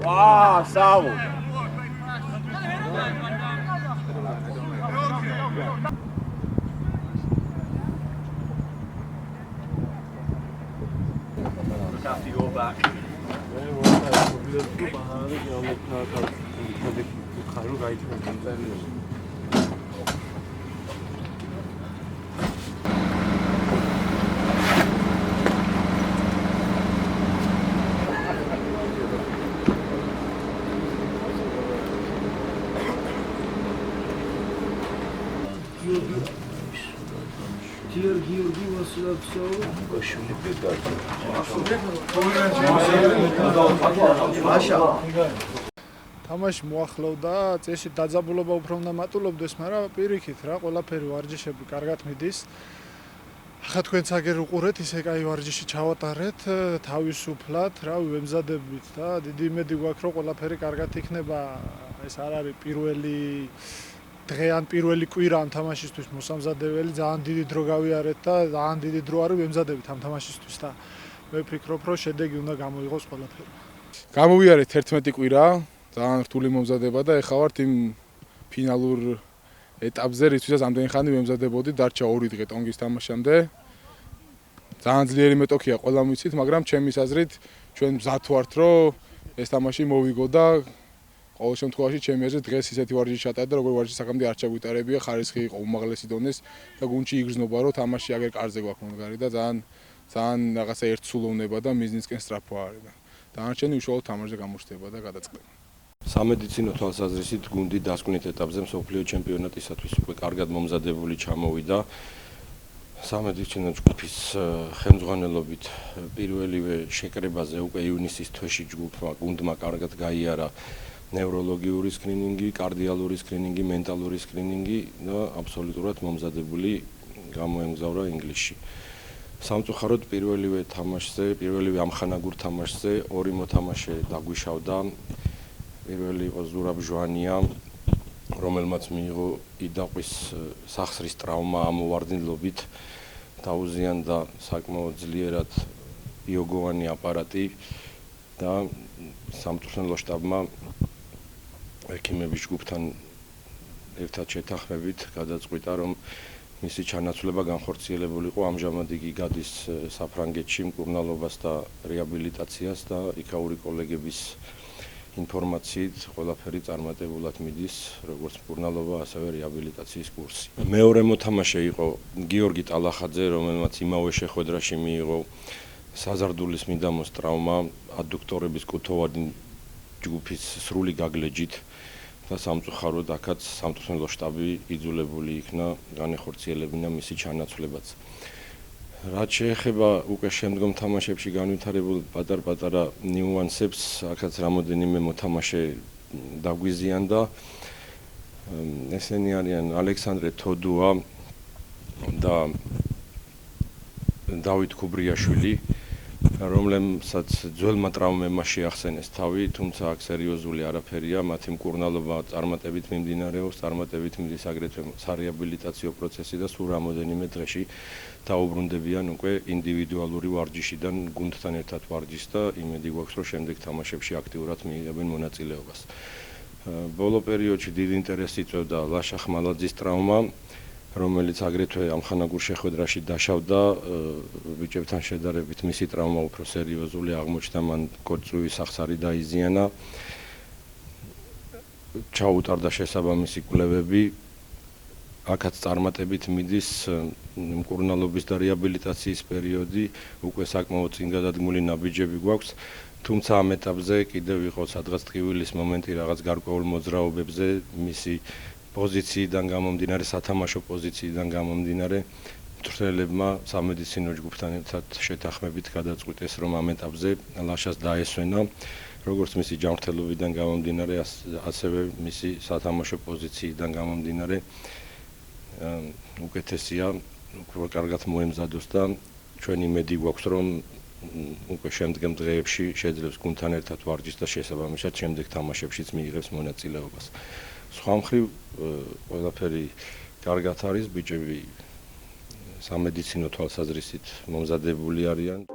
Ah, salvo. Look after your back. Георгий Василовцов. თამაში მოახლოვდა, წესი დაძაბულობა უფრო უნდა მატულობდეს, მაგრამ პირიქით რა, ყველაფერი ვარჯიშები კარგად მიდის. ახლა თქვენც აგერ უყურეთ, ისე კაი ვარჯიში ჩავატარეთ, თავისუფლად, რა ვემზადებით და დიდი იმედი გვაქვს, რომ ყველაფერი კარგად იქნება. ეს არ არის პირველი დღე ან პირველი კვირა ამ თამაშისთვის მოსამზადებელი, ძალიან დიდი დრო გავიარეთ და ძალიან დიდი დრო არის ვემზადებით ამ თამაშისთვის და მე ვფიქრობ, რომ შედეგი უნდა გამოიღოს ყველაფერი. გამოვიარეთ 11 კვირა, ძალიან რთული მომზადება და ეხლა ვართ იმ ფინალურ ეტაპზე, რითვისაც ამდენი ხანი ვემზადებოდი, დარჩა 2 დღე ტონგის თამაშამდე. ძალიან ძლიერი მეტოქია ყველამ ვიცით, მაგრამ ჩემის აზრით ჩვენ მზად ვართ, რომ ეს თამაში მოვიგო და ყოველ შემთხვევაში ჩემი აზრით დღეს ისეთი ვარჯიში ჩატარდა, როგორ ვარჯიშის აქამდე არ ჩაგვიტარებია, ხარისხი იყო უმაღლესი დონეს და გუნდში იგრძნობა, რომ თამაში აგერ კარზე გვაქვს მომდგარი და ძალიან რაღაცა ერთსულოვნება და მიზნისკენ სწრაფვა არის და დანარჩენი უშუალოდ თამაშზე გამოჩნდება და გადაწყდება. სამედიცინო თვალსაზრისით გუნდი დასკვნით ეტაპზე მსოფლიო ჩემპიონატისათვის უკვე კარგად მომზადებული ჩამოვიდა. სამედიცინო ჯგუფის ხელმძღვანელობით პირველივე შეკრებაზე უკვე ივნისის თვეში გუნდმა კარგად გაიარა ნევროლოგიური სკრინინგი, კარდიალური სკრინინგი, მენტალური სკრინინგი და აბსოლუტურად მომზადებული გამოემგზავრა ინგლისში. სამწუხაროდ პირველივე ამხანაგურ თამაშზე 2 მოთამაშე დაგვიშავდა. პირველი იყო ზურაბ ჟვანია, რომელმაც მიიღო იდაყვის სახსრის ტრავმა ამოვარდნილობით, დაუზიანდა საკმაოდ ძლიერად ბიოგოვანი აპარატი და სამწვრთნელო შტაბმა ექიმების ჯგუფთან ერთად შეთანხმებით გადაწყვიტა, რომ მისი ჩანაცვლება განხორციელებული იყო. ამჟამად იგი გადის საფრანგეთში მკურნალობას და რეაბილიტაციას და იქაური კოლეგების ინფორმაციით ყველაფერი წარმატებულად მიდის, როგორც მკურნალობა, ასევე რეაბილიტაციის კურსი. მეორე მოთამაშე იყო გიორგი ტალახაძე, რომელმაც იმავე შეხვედრაში მიიღო საზარდულის მიდამოს ტრავმა, ადუქტორების კუთოვანი ჯგუფის სრული გაგლეჯით და სამწუხაროდ აქაც სამწვრთნელო შტაბი იძულებული იქნა განეხორციელებინა მისი ჩანაცვლებაც. რაც შეეხება უკვე შემდგომ თამაშებში განვითარებულ პატარ-პატარა ნიუანსებს, აქაც რამოდენიმე მოთამაშე დაგვიზიანდა. ესენი არიან ალექსანდრე თოდუა და დავით ქუბრიაშვილი, რომლებსაც ძველმა ტრავმებმა შეახსენეს თავი, თუმცა აქ სერიოზული არაფერია, მათი მკურნალობა წარმატებით მიმდინარეობს, წარმატებით მიდის აგრეთვე სარეაბილიტაციო პროცესი და სულ რამოდენიმე დღეში დაუბრუნდებიან უკვე ინდივიდუალური ვარჯიშიდან გუნდთან ერთად ვარჯიშს და იმედი გვაქვს, რომ შემდეგ თამაშებში აქტიურად მიიღებენ მონაწილეობას. ბოლო პერიოდში დიდი ინტერესი იწვევდა ლაშა ხმალაძის ტრავმა, რომელიც აგრეთვე ამხანაგურ შეხვედრაში დაშავდა, ბიჭებთან შედარებით მისი ტრავმა უფრო სერიოზული აღმოჩნდა, მან კორწვივის სახსარი დაიზიანა. ჩაუტარდა შესაბამისი კვლევები. აქაც წარმატებით მიდის მკურნალობის და რეაბილიტაციის პერიოდი, უკვე საკმაოდ წინ გადადგმული ნაბიჯები გვაქვს, თუმცა ამ ეტაპზე კიდევ იყო სადღაც ტკივილის მომენტი რაღაც გარკვეულ მოძრაობებზე, მისი პოზიციიდან გამომდინარე, სათამაშო პოზიციიდან გამომდინარე, მწვრთნელებმა სამედიცინო ჯგუფთან ერთად შეთანხმებით გადაწყვიტეს, რომ ამ ეტაპზე ლაშას დაესვენა, როგორც მისი ჯანმრთელობიდან გამომდინარე, ასევე მისი სათამაშო პოზიციიდან გამომდინარე, უკეთესია, უფრო კარგად მოემზადოს და ჩვენ იმედი გვაქვს, რომ უკვე შემდგომ დღეებში შეძლებს გუნდთან ერთად ვარჯიშს და შესაბამისად შემდეგ თამაშებშიც მიიღებს მონაწილეობას. სხვა მხრივ ყველაფერი კარგად არის, ბიჭები სამედიცინო თვალსაზრისით მომზადებული არიან.